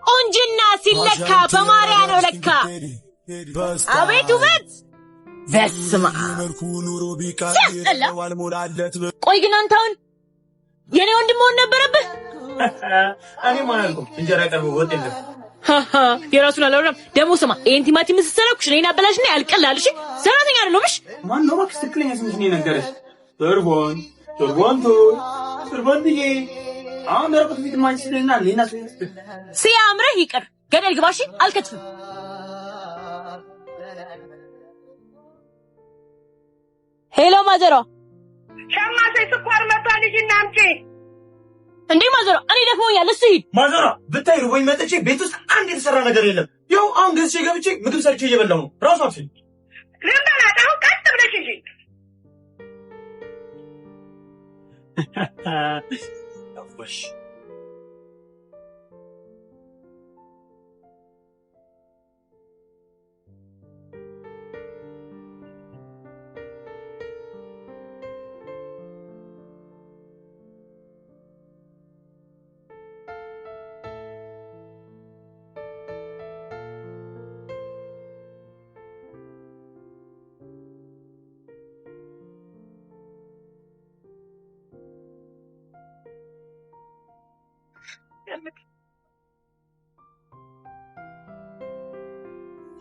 ቁንጅና ሲለካ በማርያ ነው ለካ አቤት ውበት በስማ ቆይ ግን አንተውን የኔ ወንድም ሆነ ነበረብህ እኔ ማለት ነው እንጀራ ቀርቦ ወጥ የለም የራሱን አላወራም ደሞ ስማ ይሄን ቲማቲም መስሰለኩሽ ነኝ አበላሽና ያልቀላልሽ ሰራተኛ አይደለምሽ ማን ነው ማክስ ትክክለኛ ስምሽ ነው ነገርሽ ቱርቦንዬ አሁን ደረቁት ፊት ማንችልና ሌላ ሲያምርህ ይቅር ገደል ግባሽ አልከትፍም ሄሎ ማዘሯ ሻማሴ ስኳር መጣልሽና አምጪ እንዴ ማዘሯ እኔ ደክሞኛል እሱ ሂድ ማዘሯ ብታይ ሩቦኝ መጥቼ ቤት ውስጥ አንድ የተሰራ ነገር የለም ያው አሁን ገዝቼ ገብቼ ምግብ ሰርቼ እየበላሁ ነው ራሱ አፍሽ ለምባላጣው ቀጥ ብለሽ እንጂ አፍሽ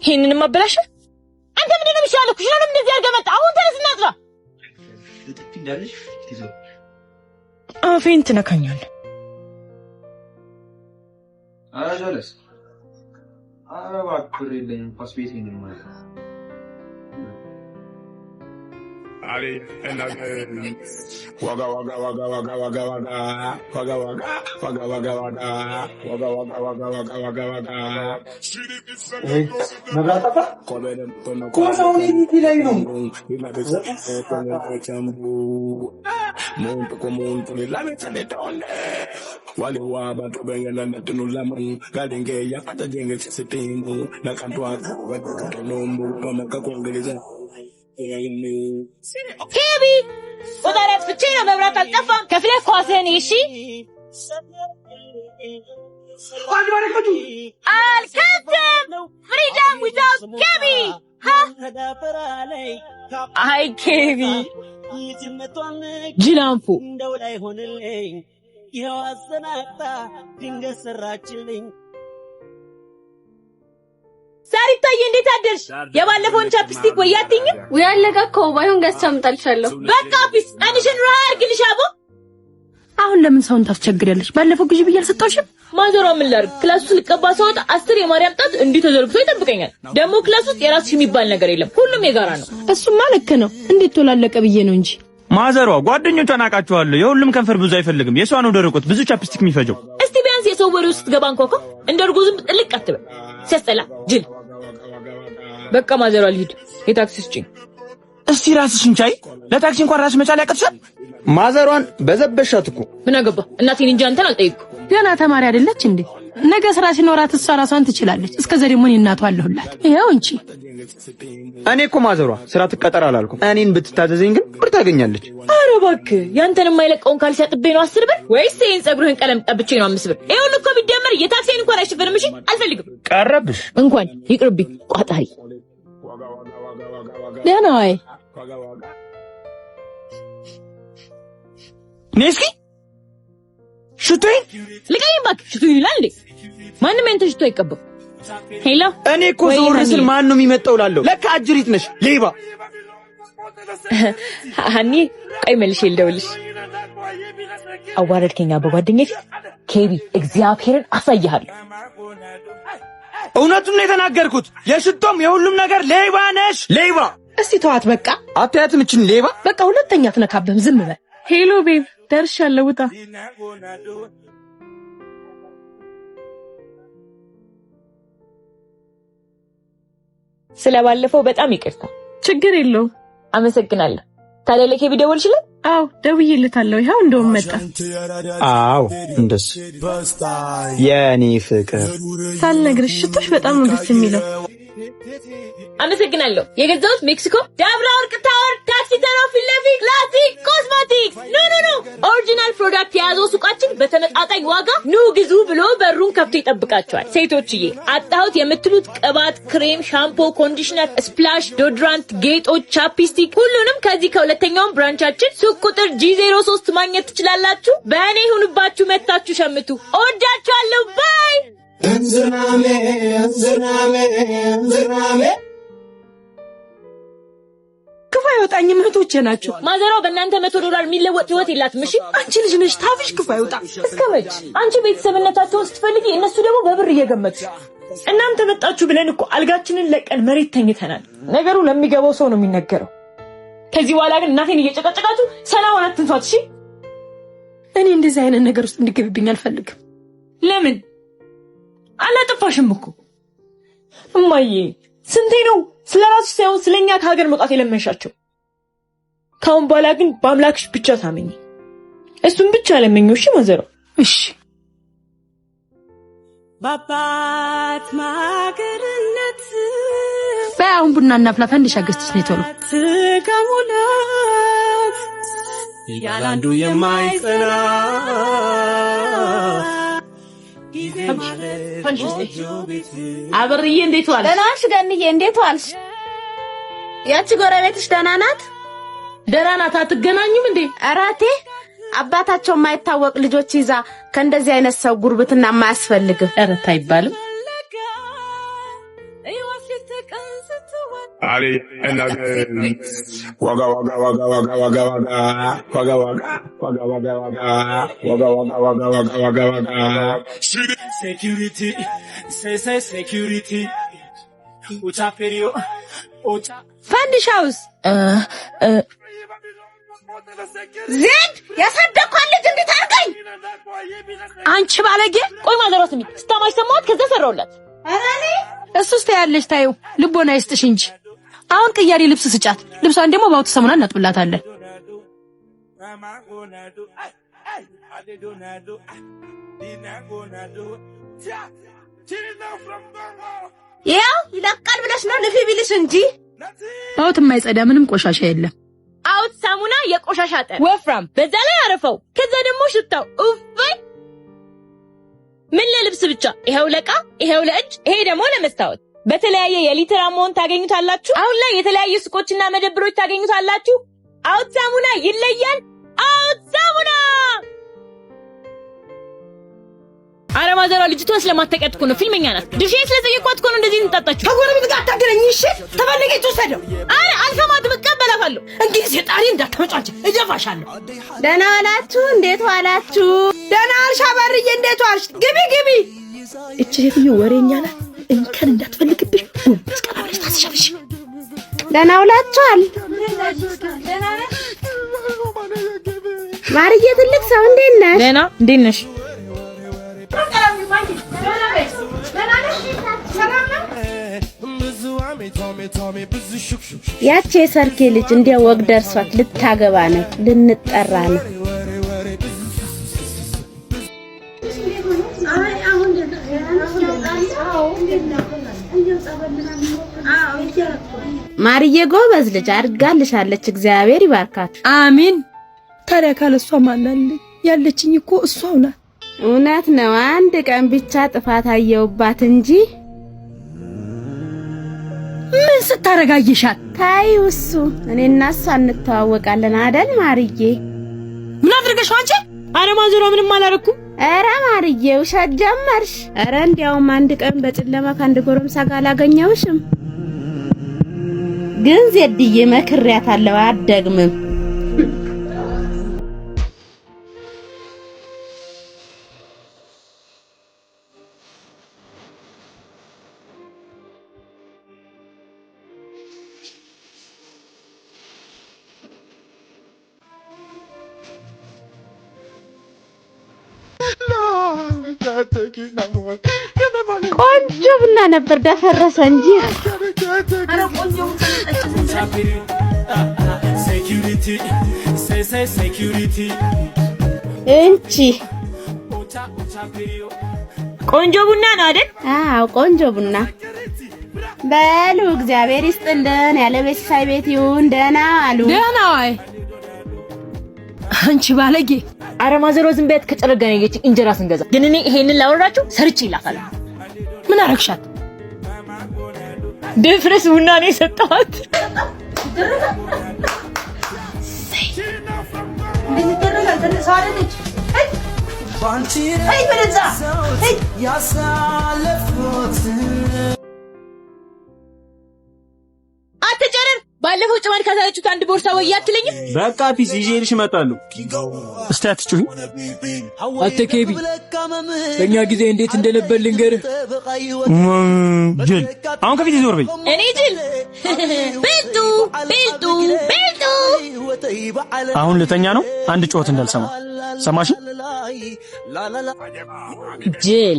ይሄንን ማበላሽ አንተ ምን ነው የሚሻለው ኩሽና ምን እንደዚህ አድርገህ መጣ አሁን ተነስና አጥራ ልጥፍ እንዳለሽ ትይዞ አፌን ትነካኛለህ አራጀለስ አረባ ኩሪልኝ ፓስፖርት ይሄንን ማለት Ali and waga waga waga waga waga waga waga waga waga waga waga waga waga መብራታታ ኮሳው ይሄ ላይ ነው ሞንቶ ኮሞንቶ ለላመተ ደውለ wale wa bantu bengela natunu lamu galenge ya pata jenge sisitingu na kantwa wa nombo kama kakongeleza ኬቢ ወዳራት ፍቼ ነው መብራት አልጠፋም ከፍለህ ኳስህን እሺ አልከፍትም ፍሪደም ዊዛውት ኬቢ አይ ኬቢ ጅላንፎ ሳሪታዬ እንዴት አደርሽ የባለፈውን ቻፕስቲክ ወይ ያትኝ ወይ አለቀቀው ባይሆን ገዝቼ አምጣልሻለሁ በቃ ፒስ አንሽን ራርግልሽ አቦ አሁን ለምን ሰውን ታስቸግሪያለሽ ባለፈው ግዢ ብዬ አልሰጣሽም ማዘሯ ምን ላድርግ ክላስ ውስጥ ልቀባ ሰውት 10 የማርያም ጣት እንዴ ተዘርግቶ ይጠብቀኛል ደሞ ክላስ ውስጥ የራስሽ የሚባል ነገር የለም ሁሉም የጋራ ነው እሱማ ልክ ነው እንዴት ተላለቀ ብዬ ነው እንጂ ማዘሯ ጓደኞቿን አቃቸዋለሁ የሁሉም ከንፈር ብዙ አይፈልግም የሷ ነው ደረቁት ብዙ ቻፕስቲክ የሚፈጀው እስቲ ቢያንስ የሰው ወሬ ውስጥ ገባ እንኳን እንደርጉዝም ጥልቅ አትበል ሲያስጠላ ጅል በቃ ማዘሯ ልሂድ የታክሲ ስጪኝ እስቲ ራስሽን ቻይ ለታክሲ እንኳን ራስ መቻል ያቀጥሻል ማዘሯን በዘበሻት እኮ ምን አገባ እናቴን እንጂ አንተን አልጠይቅኩ ገና ተማሪ አይደለች እንዴ ነገ ስራ ሲኖራት እሷ ራሷን ትችላለች እስከዛ ደግሞ እኔ እናቷ አለሁላት ይሄው እንጂ እኔ እኮ ማዘሯ ስራ ትቀጠር አላልኩም እኔን ብትታዘዘኝ ግን ብር ታገኛለች ኧረ እባክህ ያንተን የማይለቀውን ካልሲ አጥቤ ነው 10 ብር ወይስ ይሄን ጸጉርህን ቀለም ቀብቼ ነው 5 ብር ይሄን እኮ ቢደመር የታክሲን እንኳን አይሽፈንም እሺ አልፈልግም ቀረብሽ እንኳን ይቅርብኝ ቋጣሪ ደህና ወይ ነስኪ ሽቶይ ልቀኝ ባክ ሽቶይ ይላል እንዴ ማንንም እንተ ሽቶ አይቀበል ሄሎ እኔ እኮ ዞር ስል ማን ነው የሚመጣው ላለው ለካ አጅሪት ነሽ ሌባ ሃኒ ቀይ መልሽ ይልደውልሽ አዋረድከኛ በጓደኛዬ ኬቢ እግዚአብሔርን አሳይሃለሁ እውነቱን ነው የተናገርኩት የሽቶም የሁሉም ነገር ሌባ ነሽ ሌባ እስቲ ተዋት በቃ አታያትም እቺን ሌባ በቃ ሁለተኛ ተነካበም ዝም በል ሄሎ ቤብ ደርሻለሁ ውጣ ስለባለፈው በጣም ይቅርታ ችግር የለውም አመሰግናለሁ ታዲያ ለኬቢ ደወልሽለት አው ደውዬለታለሁ ይሄው እንደውም መጣ አው እንደስ የኔ ፍቅር ሳልነግርሽ ሽቶሽ በጣም ነው ደስ የሚለው አመሰግናለሁ የገዛሁት ሜክሲኮ ዳብራ ወርቅ ታወር ታክሲ ጎተራ ፊት ለፊት ክላሲክ ኮስሞቲክስ ኖ ኦሪጂናል ፕሮዳክት የያዘው ሱቃችን በተመጣጣኝ ዋጋ ኑ ግዙ ብሎ በሩን ከፍቶ ይጠብቃችኋል። ሴቶችዬ አጣሁት የምትሉት ቅባት፣ ክሬም፣ ሻምፖ፣ ኮንዲሽነር፣ ስፕላሽ፣ ዶድራንት፣ ጌጦች፣ ቻፕስቲክ ሁሉንም ከዚህ ከሁለተኛው ብራንቻችን ሱቅ ቁጥር G03 ማግኘት ትችላላችሁ። በእኔ ይሁንባችሁ መታችሁ ሸምቱ። እወዳችኋለሁ። ባይ እንዝናሜ ክፉ አይወጣኝም። እህቶቼ ናቸው። ማዘራው በእናንተ $100 የሚለወጥ ህይወት የላትም። እሺ አንቺ ልጅ ነሽ፣ ታፍሽ ክፉ አይወጣ። እስከመች አንቺ ቤተሰብነታቸውን ስትፈልጊ እነሱ ደግሞ በብር እየገመቱ። እናንተ መጣችሁ ብለን እኮ አልጋችንን ለቀን መሬት ተኝተናል። ነገሩ ለሚገባው ሰው ነው የሚነገረው። ከዚህ በኋላ ግን እናቴን እየጨቀጨቃችሁ ሰላም አትንሷት። እሺ እኔ እንደዚህ አይነት ነገር ውስጥ እንድትገብብኝ አልፈልግም። ለምን? አላጠፋሽም እኮ እማዬ። ስንቴ ነው ስለራስሽ ሳይሆን ስለኛ ከሀገር መውጣት የለመንሻቸው? ካሁን በኋላ ግን በአምላክሽ ብቻ ታመኝ። እሱን ብቻ ለመኝው። እሺ ማዘራው? እሺ ባባት ማገርነት በአሁን ቡና እናፍላ። ፈንዲሻ ገዝተሽ ነው ቶሎ ተጋሙላት ያላንዱ የማይጸና አብርዬ እንዴት ዋልሽ? ደህና ነሽ ገንዬ? እንዴት ዋልሽ? ያቺ ጎረቤትሽ ደህና ናት? ደህና ናት። አትገናኙም እንዴ? አራቴ አባታቸው የማይታወቅ ልጆች ይዛ ከእንደዚህ አይነት ሰው ጉርብትና የማያስፈልግ እረታ አይባልም። Ali and waga waga waga waga waga waga waga waga waga waga waga waga. Security, say security. Ucha perio, ucha. ፈንዲሻውስ ዜድ ያሳደኳል ልጅ እንዴት አርገኝ? አንቺ ባለጌ! ቆይ ማዘራው ስሚ፣ ስታማሽ ሰማት። ከዛ ሰራውላት። አራኔ እሱስ ታያለሽ። ታዩ ልቦና ይስጥሽ እንጂ አሁን ቅያሪ ልብስ ስጫት። ልብሷን ደግሞ ባውት ሰሙና እናጥብላታለን። ያው ይለቃል ብለሽ ነው ልፊ ቢልሽ እንጂ ባውት የማይጸዳ ምንም ቆሻሻ የለም። አውት ሳሙና የቆሻሻ ጠር ወፍራም፣ በዛ ላይ አረፈው፣ ከዛ ደግሞ ሽታው ኡፍ! ምን ለልብስ ብቻ ይሄው ለቃ፣ ይሄው ለእጅ፣ ይሄ ደግሞ ለመስታወት በተለያየ የሊትር አማውንት ታገኙታላችሁ። አሁን ላይ የተለያዩ ሱቆችና መደብሮች ታገኙታላችሁ። አውት ሳሙና ይለያል። አውት ሳሙና አረማዘራ ልጅቷ ስለማተቀጥ እኮ ነው። ፊልመኛ ናት። ድርሼን ስለጠየኳት እኮ ነው እንደዚህ እንጣጣችሁ። ከጎረቤት ጋር አታገናኝ። እሺ ተፈልገሽ ትወሰደው። አረ አልሰማትም፣ እቀበላታለሁ። እንግዲህ ሴጣሪ እንዳትመጫጭ እደፋሻለሁ። ደህና ዋላችሁ? እንዴት ዋላችሁ? ደህና ዋልሽ አባርዬ? እንዴት ዋልሽ? ግቢ ግቢ። እቺ ሴትዮ ወሬኛ ናት። እንከን እንዳትፈልግብሽ ጎንበስ ቀና ብለሽ ታስሻለሽ። ደህና ውላችኋል? ማርዬ ትልቅ ሰው እንዴት ነሽ? ደህና እንዴት ነሽ? ያቺ የሰርኬ ልጅ እንደ ወግ ደርሷት ልታገባ ነው፣ ልንጠራ ነው። ማርዬ ጎበዝ ልጅ አድርጋልሻለች። እግዚአብሔር ይባርካት። አሚን። ታዲያ ካለሷ ማናለኝ? ያለችኝ እኮ እሷው ናት። እውነት ነው። አንድ ቀን ብቻ ጥፋት አየውባት እንጂ ምን ስታረጋይሻት? ታዩ እሱ እኔና እሷ እንተዋወቃለን አይደል ማርዬ? ምን አድርገሽ አንቺ? አረ ማዘሯ ምንም አላረኩም። ኧረ ማርዬ ውሸት ጀመርሽ። ኧረ እንዲያውም አንድ ቀን በጨለማ ከአንድ ጎረምሳ ጋር አላገኘውሽም። ግን ዜድዬ መክሬያታለሁ አትደግምም። ቆንጆ ቡና ነበር ደፈረሰ እንጂ። እንቺ ቆንጆ ቡና ነው አይደል? አዎ ቆንጆ ቡና። በሉ እግዚአብሔር ይስጥልን። ያለ ቤተሰብ ቤት ይሁን። ደህና አሉ። ደህና ዋይ አንቺ ባለጌ። ኧረ ማዘሯ ዝም በያት። ከጨረጋነች እንጀራ ስንገዛ ግን እኔ ይሄንን ላወራችሁ ሰርቼ ይላታል። ምን አረግሻት? ድፍረስ ቡና ነው የሰጣት። አትጨረር። ባለፈው ጭማሪ ካሳለችሁት አንድ ቦርሳ ወይ አትለኝም? በቃ ፒስ ይዤልሽ እመጣለሁ። እስቲ አትጩኝ። አትኬቢ በእኛ ጊዜ እንዴት እንደነበር ልንገርህ። ጅል አሁን ከፊት ዞር በይ። እኔ ጅል ቤልጡ አሁን ልተኛ ነው። አንድ ጮት እንዳልሰማ ሰማሽ? ጅል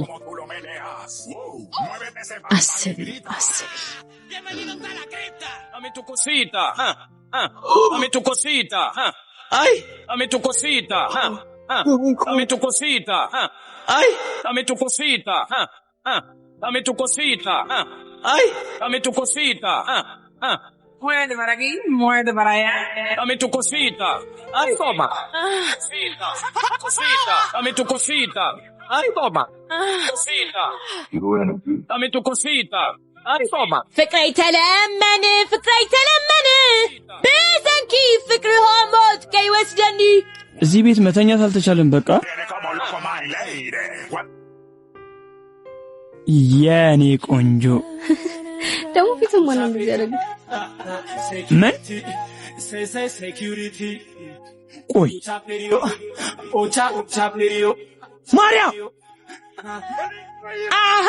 አስቢ Dame tu cosita, dame tu cosita, ay, dame tu cosita, dame tu cosita, ay, dame tu cosita, dame tu cosita, ay, dame tu cosita, muerde para aquí, muerde para allá, dame tu cosita, ay, toma, cosita, dame tu cosita, ay, toma, cosita, dame tu cosita. ፍቅሬ ተለመን በሰንኪ ፍቅር ሆሞት ከይወስደኒ። እዚህ ቤት መተኛት አልተቻለም። በቃ የኔ ቆንጆ ደግሞ ፊትም ማን ነው ያደረገ? ምን ቆይ ማርያም አሃ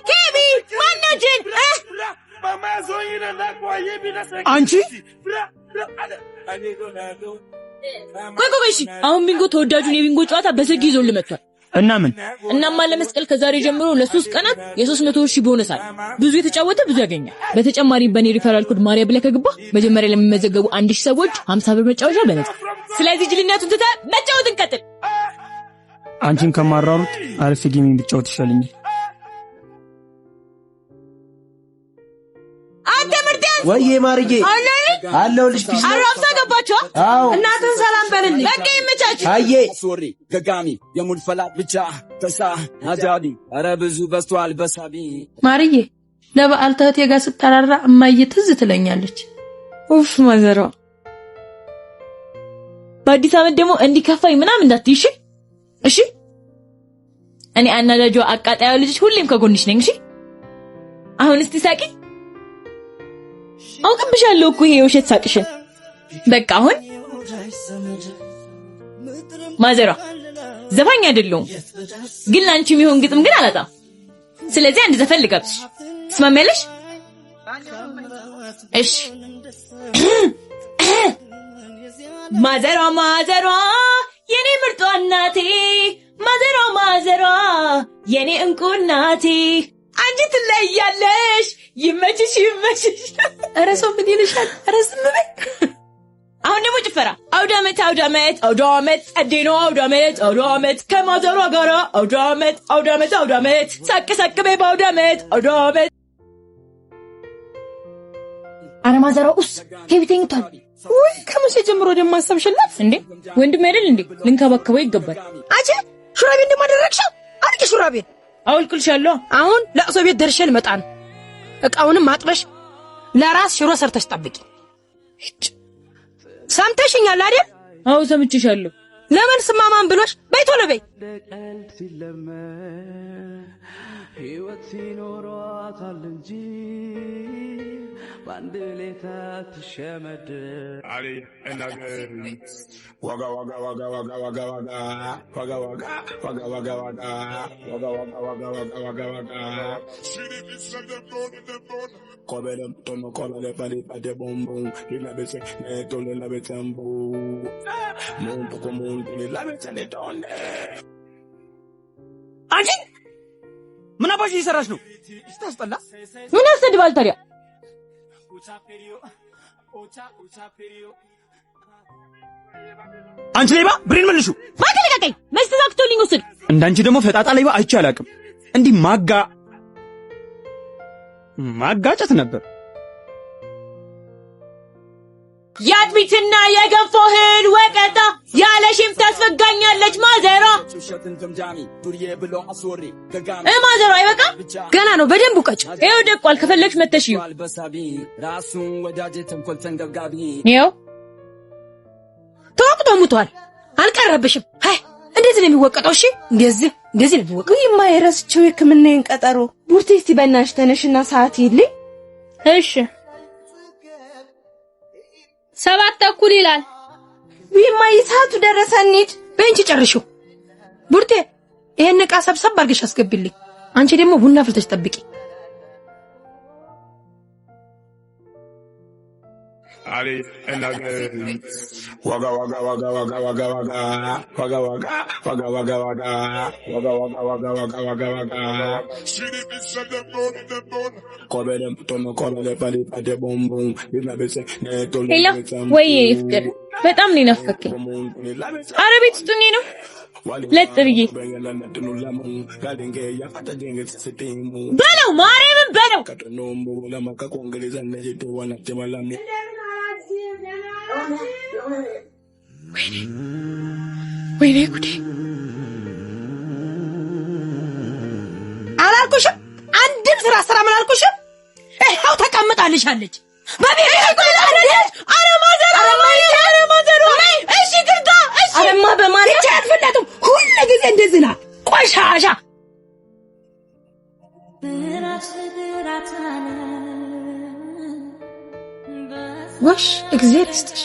ኬቢ ማነው ጅል? አንቺ ቆይ እሺ፣ አሁን ቢንጎ ተወዳጁን የቢንጎ ጨዋታ በስልክ ይዞ ልመጥቷል። እና ምን እናማ ለመስቀል ከዛሬ ጀምሮ ለ3 ቀናት የ300,000 ቦነስ አለ። ብዙ የተጫወተ ብዙ ያገኛል። በተጨማሪም በኔ ሪፈራል ኮድ ማርያ ብለህ ከገባ መጀመሪያ ለሚመዘገቡ 1000 ሰዎች 50 ብር መጫወቻ በነፃ። ስለዚህ ጅልነቱን ትተህ መጫወት እንቀጥል። አንቺን ከማራሩት አሪፍ ጌሚንግ ብጫወት ይሻለኛል። አንተ ምርጥያስ ወይዬ ማርዬ አለሁልሽ። ፒስ አራብሳ ገባችሁ? አዎ እናትን ሰላም በልልኝ። በቃ ይመቻችሁ። አዬ ሶሪ ገጋሚ የሙልፈላት ብቻ ተሳ አጃዲ አረ ብዙ በስቷል በሳቢ ማርዬ ለበዓል ተህቴ ጋር ስጠራራ እማዬ ትዝ ትለኛለች። ኡፍ ማዘሯ በአዲስ ዓመት ደግሞ እንዲከፋኝ ምናምን እንዳትይሽ እሺ? እኔ አናዳጇ አቃጣዩ ልጅ ሁሌም ከጎንሽ ነኝ። እሺ? አሁን እስቲ ሳቂ። አውቅብሻለሁ እኮ ይሄ የውሸት ሳቅሽን። በቃ አሁን ማዘሯ ዘፋኝ አይደለሁም፣ ግን ላንቺ የሚሆን ግጥም ግን አላጣም። ስለዚህ አንድ ዘፈን ልጋብዝሽ። ትስማሚያለሽ? እሺ። ማዘሯ የኔ ምርጧ እናቴ፣ ማዘሯ የኔ እንቁ እናቴ፣ አንቺ ትለያለሽ። ይመችሽ። ኧረ ሰው ምን ይልሻል? ኧረ ዝም በይ። አሁን ደግሞ ጭፈራ። አውደ ዓመት ጸዴ ነው። አውደ ዓመት ከማዘሯ ጋራ አውደ ዓመት ሳቅ በይ በአውደ ዓመት። ኧረ ማዘሯ ኡስ ከቤተኝቷል። ወይ ከመቼ ጀምሮ ደግሞ አሰብሽላት እንዴ? ወንድም አይደል እንዴ? ልንከባከበው ይገባል። አቼ ሹራቤ እንደማደረግሻው አርቂ ሹራቤ አውልቅልሻለሁ። አሁን ለቅሶ ቤት ደርሼ ልመጣ ነው። እቃውንም ማጥበሽ ለራስ ሽሮ ሰርተሽ ጠብቂ። ሰምተሽኛል አይደል? አዎ ሰምቼሻለሁ። ለምን ስማማን ብሎሽ በይ ቶሎ በይ። ህይወት ሲኖሯታል እንጂ ባንድ ሌታ ትሸመድ አሊ እናገር ዋጋ ዋጋ ዋጋ ዋጋ ዋጋ ዋጋ ዋጋ ዋጋ ዋጋ ዋጋ ዋጋ ዋጋ ዋጋ ዋጋ ኮበለም ቶኖ ኮበለ ባሊ ባደ ቦምቦ ይላበሰ ቶሎ ለበተምቦ ሞንቶ ኮሞንቶ ይላበሰ ቶሎ አንቺ ምን አባሽ እየሰራሽ ነው? ስታስጠላ። ምን ያስደባል ታዲያ? አንቺ ሌባ ብሬን መልሹ። ማከለቀቀኝ መስተዛክቶልኝ ወስድ። እንዳንቺ ደግሞ ፈጣጣ ሌባ አይቼ አላውቅም። እንዲህ ማጋ ማጋጨት ነበር። ያጥቢትና የገንፎ እህል ወቀጣ ያለሽም ታስፈጋኛለች ማዘሯ። ማዘሯ አይበቃ ገና ነው። በደንብ ቀጭ። ይኸው ደቋል። ከፈለግሽ መተሽ ይው ተወቅቶ ሙቷል። አልቀረብሽም። አይ እንደዚህ ነው የሚወቀጠው። እሺ እንደዚህ ነው የሚወቀጠው። የማይረስችው የሕክምናዬን ቀጠሮ ቡርቴ እስቲ በእናትሽ ተነሽና ሰዓት ይልኝ። እሺ 7:00 ይላል። ይማይ ሰዓቱ ደረሰ። እንሂድ። በእንቺ ጨርሽው። ቡርቴ ይሄን ዕቃ ሰብሰብ አድርገሽ አስገቢልኝ። አንቺ ደግሞ ቡና ፍልተሽ ጠብቂ። Ali and waga waga waga waga waga waga waga waga waga waga waga waga waga waga waga waga kobe pali pade bom bom ina bese neto ሄሎ ወይ ፍቅር በጣም ነው ናፈከኝ። አረቤት ቱኒ ነው ለጥርዬ በለው ማርያምን በለው ወይኔ ጉዴ አላልኩሽም? አንድም ስራ ምን አልኩሽም? ይኸው ተቀምጣልሻለች። በቤት ይቆላልሽ። አረማዘሩ እሺ ግርታ እሺ አረማ በማለት ይቻልፈለቱም ሁሉ ጊዜ እንደዚህ ናት። ቆሻሻ ወሽ እግዚአብሔር ይስጥሽ።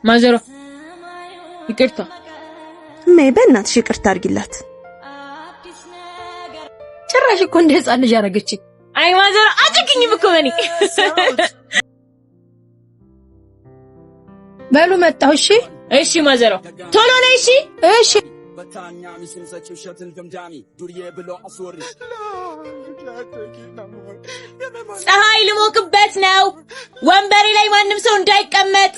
ማዘሯ ይቅርታ እማዬ በእናትሽ ይቅርታ አድርጊላት። ጭራሽ እኮ እንደ ሕፃን ልጅ አደረገችኝ። አይ ማዘሯ አትገኝም እኮ በኔ በሉ መጣሁ። እሺ እሺ ማዘሯ ቶሎ ነይ። እሺ እሺ ፀሐይ ልሞቅበት ነው። ወንበሬ ላይ ማንም ሰው እንዳይቀመጥ።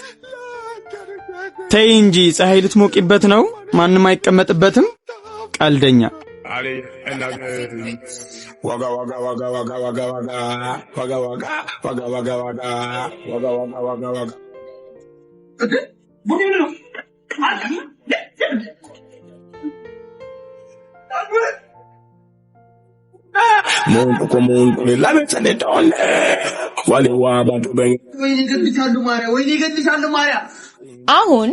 ተይ እንጂ ፀሐይ ልትሞቂበት ነው። ማንም አይቀመጥበትም። ቀልደኛ Ali and waga waga waga waga waga waga waga waga waga waga waga waga waga waga waga Monto comunque la mezza ne donne wale wa bantu ben ወይኔ ገድሻለሁ ማርያ አሁን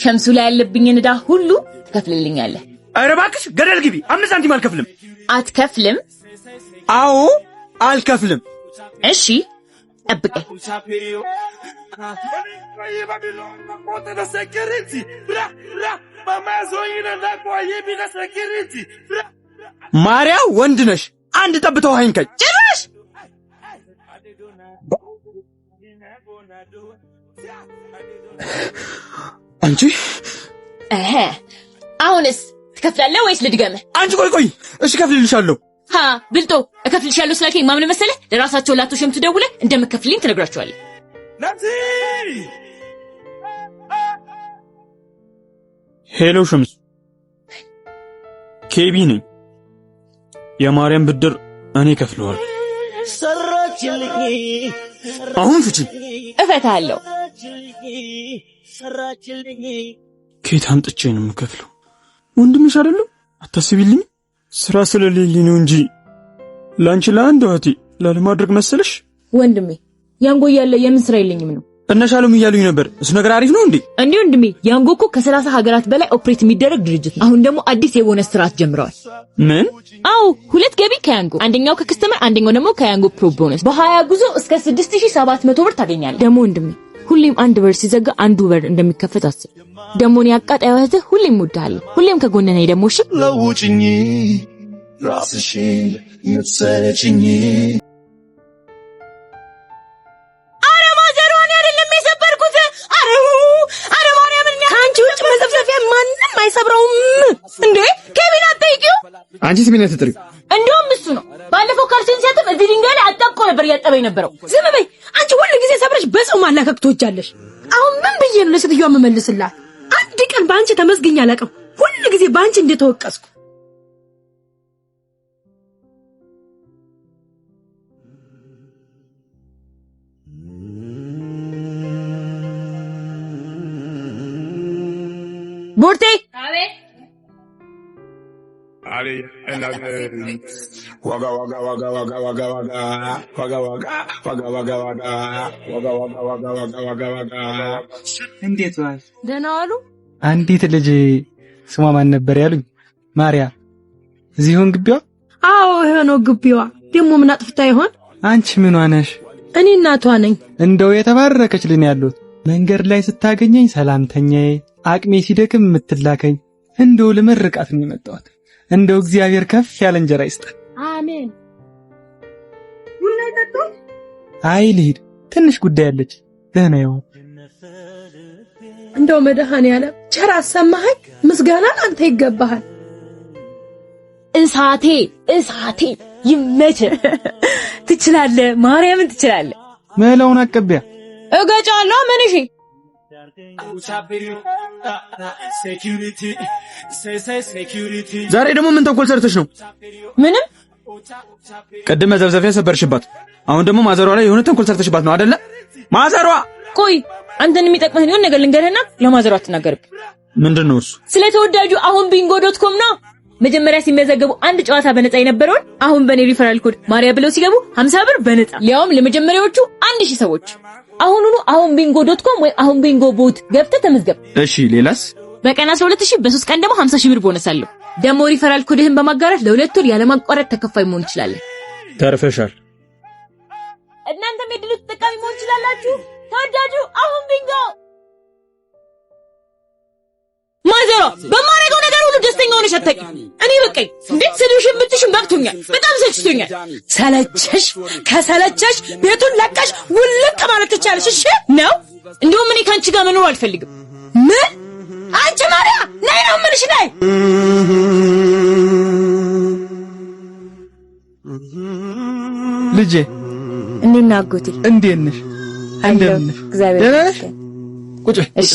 ሸምሱ ላይ ያለብኝን ዕዳ ሁሉ ትከፍልልኛለህ። ኧረ እባክሽ ገደል ግቢ። 5 ሳንቲም አልከፍልም። አትከፍልም? አዎ አልከፍልም። እሺ ጠብቀኝ። ማርያ ወንድ ነሽ። አንድ ጠብታ ውሃ ይንካኝ። ጭራሽ አንቺ አሁንስ ትከፍላለህ ወይስ ልድገምህ? አንቺ ቆይ እሺ ከፍልልሻለሁ። ብልጦ እከፍልሻለሁ ስላልከኝ ማምን መሰለህ? ለራሳቸው ላቶ ሸምቱ ደውለህ እንደምከፍልኝ ትነግራቸዋለህ። ሄሎ ሸምሱ፣ ኬቢ ነኝ። የማርያም ብድር እኔ ከፍለዋል። አሁን ፍቺ እፈታለሁ። ከየት አምጥቼ ነው የምከፍለው? ወንድምሽ አይደለም? አታስቢልኝ። ስራ ስለሌለኝ ነው እንጂ ላንቺ ለአንድ እህቴ ላለማድረግ መሰለሽ? ወንድሜ ያንጎ እያለ የምን ስራ የለኝም ነው። እነሻሉም እያሉኝ ነበር። እሱ ነገር አሪፍ ነው እንዴ? እንዴ ወንድሜ ያንጎ እኮ ከ30 ሀገራት በላይ ኦፕሬት የሚደረግ ድርጅት ነው። አሁን ደግሞ አዲስ የቦነስ ስርዓት ጀምረዋል። ምን? አዎ 2 ገቢ ከያንጎ፣ አንደኛው ከከስተመር አንደኛው ደግሞ ከያንጎ ፕሮ ቦነስ። በ20 ጉዞ እስከ 6700 ብር ታገኛለህ። ደግሞ ወንድሜ ሁሌም አንድ በር ሲዘጋ አንዱ በር እንደሚከፈት አስብ። ደግሞ እኔ አቃጣይ እህትህ ሁሌም እወድሃለሁ። ሁሌም ከጎንህ ነኝ። ደግሞ እሺ ለውጭኝ ራስሽን ምትሰጪኝ አይሰብረውም እንዴ? ኬቪን አትጠይቂው። አንቺ ስሚነ ተጥሪ። እንደውም እሱ ነው ባለፈው ካልሲን ሲያጥብ እዚህ ድንጋይ ላይ አጣብቆ ነበር ያጠበኝ ነበረው። ዝም በይ አንቺ ሁሉ ጊዜ ሰብረሽ በሰው ማላከክ ትወጃለሽ። አሁን ምን ብዬ ነው ለሴትዮዋ መመልስላት? አንድ ቀን ባንቺ ተመስግኛ አላውቅም። ሁሉ ጊዜ ባንቺ እንደተወቀስኩ። ቡርቴ አቤት Ali, waga waga waga waga waga waga waga waga waga waga waga waga. እንዴት ዋል? ደህና ዋሉ? አንዲት ልጅ ስሟ ማን ነበር ያሉኝ? ማርያም። እዚሁን ግቢዋ? አዎ ይሄው ግቢዋ። ደሞ ምን አጥፍታ ይሆን? አንቺ ምን ሆነሽ? እኔ እናቷ ነኝ። እንደው የተባረከች ልጅ ነው ያሉት። መንገድ ላይ ስታገኘኝ ሰላምተኛዬ፣ አቅሜ ሲደክም የምትላከኝ። እንደው ለመርቃት ነው የመጣሁት። እንደው እግዚአብሔር ከፍ ያለ እንጀራ ይስጣል። አሜን። ቡና ይጠጡ? አይ ልሂድ፣ ትንሽ ጉዳይ አለች። ደህና ይሁን። እንደው መድኃኔዓለም ቸር አሰማኸኝ። ምስጋና አንተ ይገባሃል። እሳቴ ይመች። ትችላለህ፣ ማርያምን ትችላለህ። መላውን አቀቢያ እገጫለሁ። ምን እሺ ዛሬ ደግሞ ምን ተንኮል ሰርተሽ ነው? ምንም። ቀደም ዘብዘፊያ ሰበርሽባት፣ አሁን ደግሞ ማዘሯ ላይ የሆነ ተንኮል ሰርተሽባት ነው አይደለ? ማዘሯ ቆይ አንተን የሚጠቅመህ የሆነ ነገር ልንገርህና ለማዘሯ አትናገርብ። ምንድነው እሱ? ስለተወዳጁ አሁን bingo.com ነው። መጀመሪያ ሲመዘገቡ አንድ ጨዋታ በነፃ የነበረውን አሁን በኔ ሪፈራል ኮድ ማሪያ ብለው ሲገቡ 50 ብር በነፃ ሊያውም ለመጀመሪያዎቹ 1000 ሰዎች። አሁኑኑ አሁን bingo.com ወይ አሁን bingo ቦት ገብተህ ተመዝገብ። እሺ ሌላስ? በቀን 12000 በ3 ቀን ደግሞ 50000 ብር ቦነስ አለው። ደግሞ ሪፈራል ኮድህን በማጋራት ለ2 ወር ያለማቋረጥ ተከፋይ መሆን ይችላል። ተርፈሻል። እናንተም የድሉ ተጠቃሚ መሆን ይችላላችሁ። ተወዳጁ አሁን bingo ማዘሯ በማረገው ነገር ሁሉ ደስተኛ ሆነሽ አታውቂም። እኔ በቃኝ እንዴ ስልሽም ብትሽም በቅቶኛል። በጣም ሰልችቶኛል። ሰለቸሽ? ከሰለቸሽ ቤቱን ለቀሽ ውልቅ ማለት ትቻለሽ። እሺ ነው። እንደውም እኔ ካንቺ ጋር መኖር አልፈልግም። ምን? አንቺ ማርያ ነይ ነው የምልሽ። ነይ ልጄ። እንዴና አጎቴ እንዴት ነሽ? እንደምን ነሽ? እግዚአብሔር ይመስገን። ቁጭ። እሺ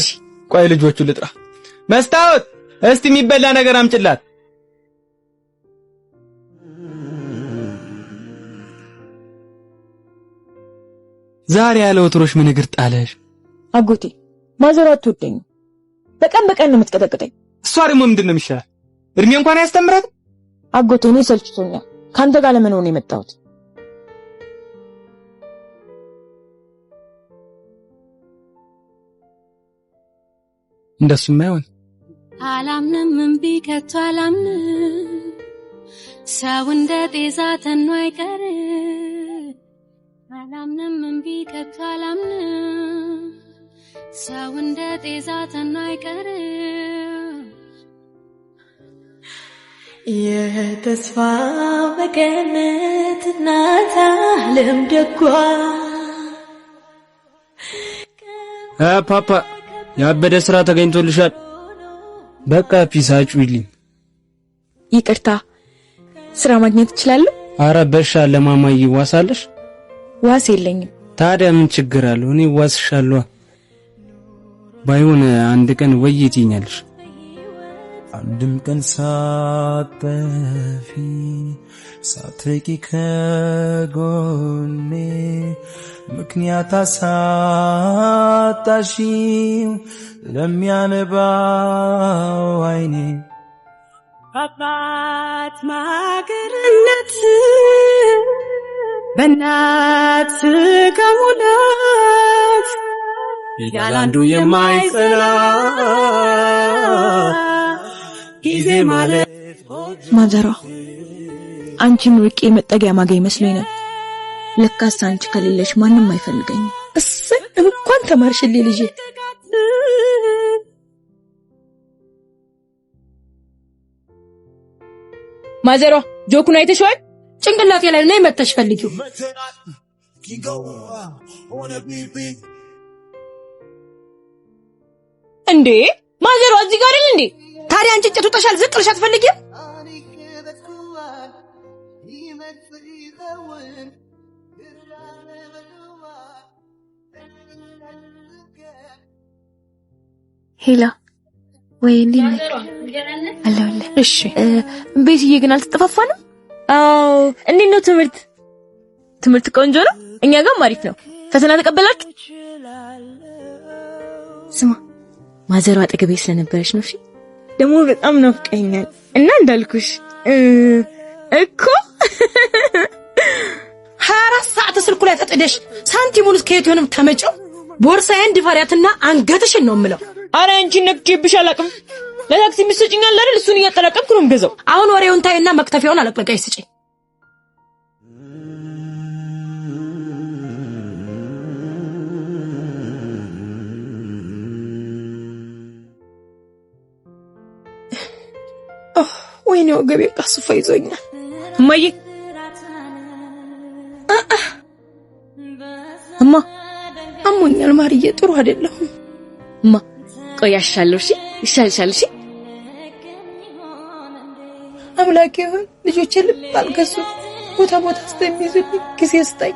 ቆይ ልጆቹ ልጥራ። መስታወት እስቲ የሚበላ ነገር አምጭላት። ዛሬ ያለ ወትሮሽ ምን እግር ጣለሽ? አጎቴ ማዘሯ አትወደኝ። በቀን በቀን ነው የምትቀጠቅጠኝ። እሷ ደግሞ ምንድን ነው የሚሻላት? እድሜ እንኳን ያስተምራት። አጎቴ እኔ ሰልችቶኛል። ካንተ ጋር ለመኖር ነው የመጣሁት። እንደሱም አይሆን። አላምንም እምቢ ከቶ አላምንም። ሰው እንደ ጤዛ ተኖ አይቀር። አላምንም እምቢ ከቶ አላምንም። ሰው እንደ ጤዛ ተኖ አይቀር። የተስፋ መቀነት እናት ዓለም ደጓ ፓፓ ያበደ ስራ ተገኝቶልሻል። በቃ ፒሳችሁ ይልኝ። ይቅርታ ስራ ማግኘት እችላለሁ? አረ በሻ ለማማዬ ዋሳለሽ? ዋስ የለኝም። ታዲያ ምን ችግር አለው? እኔ ዋስሻለሁ። ባይሆን አንድ ቀን ወይ ትይኛለሽ። አንድም ቀን ሳትጠፊ ሳትርቂ ከጎኔ ምክንያት አሳጣሽው ለሚያነባው አይኔ አባት ማገርነት በእናት ከሙላት ያላንዱ የማይጸና ጊዜ ማለት ማዘሯ አንቺን ርቄ መጠጊያ ማገኝ መስሎኝ ነበር። ለካስ አንቺ ከሌለሽ ማንም አይፈልገኝም። እሰይ እንኳን ተማርሽልኝ ልጄ። ማዘሯ ጆኩን አይተሽዋል? ጭንቅላቴ ላይ ነው መተሽ ፈልጊው። እንዴ ማዘሯ እዚህ ጋር አይደል እንዴ? ታዲያ አንቺ ጭቱ ተሻል ዝቅ ልሽ አትፈልጊም? ሄላ ወይኔ አላለ። እሺ ቤትዬ ግን አልተጠፋፋንም? አዎ። እንዴት ነው ትምህርት? ትምህርት ቆንጆ ነው። እኛ ጋር አሪፍ ነው። ፈተና ተቀበላችሁ? ስማ ማዘሯ አጠገቤ ስለነበረች ነው። እሺ ደግሞ በጣም ናፍቀኛል እና እንዳልኩሽ እኮ 24 ሰዓት ስልኩ ላይ ተጥደሽ ሳንቲሙን ከየት ይሆንም ተመጨው ቦርሳዬን ድፈሪያትና አንገትሽን ነው የምለው። አረ አንቺ ነክቼብሽ አላውቅም። ለታክሲ ምትሰጪኛል አይደል? እሱን እያጠራቀምኩ ነው የምገዛው። አሁን ወሬውን ታይና መክተፊያውን አለቅለቀይ ስጪኝ። ወይኔ ወገቤ ቀስፎ ይዞኛል። እማዬ እማ አሞኛል ማርዬ፣ ጥሩ አይደለሁም። እማ ቆይ ያሻለሁ። እሺ ይሻልሻል። እሺ አምላኬ ሆይ ልጆቼ ልብ አልገሱ ቦታ ቦታ ስለሚይዙኝ ጊዜ ስጠኝ።